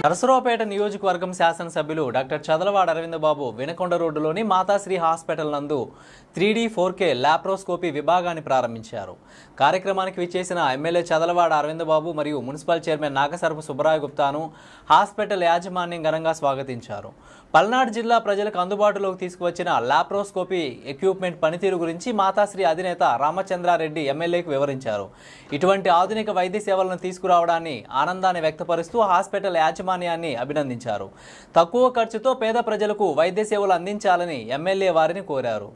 నరసరావుపేట నియోజకవర్గం శాసనసభ్యులు డాక్టర్ చదలవాడ అరవింద్ బాబు వినకొండ రోడ్డులోని మాతాశ్రీ హాస్పిటల్ నందు 3D 4K లాప్రోస్కోపీ విభాగాన్ని ప్రారంభించారు. కార్యక్రమానికి విచ్చేసిన ఎమ్మెల్యే చదలవాడ అరవింద్ బాబు మరియు మున్సిపల్ చైర్మన్ నాగసరపు సుబ్బరాయ గుప్తాను హాస్పిటల్ యాజమాన్యం ఘనంగా స్వాగతించారు. పల్నాడు జిల్లా ప్రజలకు అందుబాటులోకి తీసుకువచ్చిన లాప్రోస్కోపీ ఎక్విప్మెంట్ పనితీరు గురించి మాతాశ్రీ అధినేత రామచంద్రారెడ్డి ఎమ్మెల్యేకు వివరించారు. ఇటువంటి ఆధునిక వైద్య సేవలను తీసుకురావడాన్ని ఆనందాన్ని వ్యక్తపరుస్తూ హాస్పిటల్ యాజమాన్యాన్ని అభినందించారు. తక్కువ ఖర్చుతో పేద ప్రజలకు వైద్య సేవలు అందించాలని ఎమ్మెల్యే వారిని కోరారు.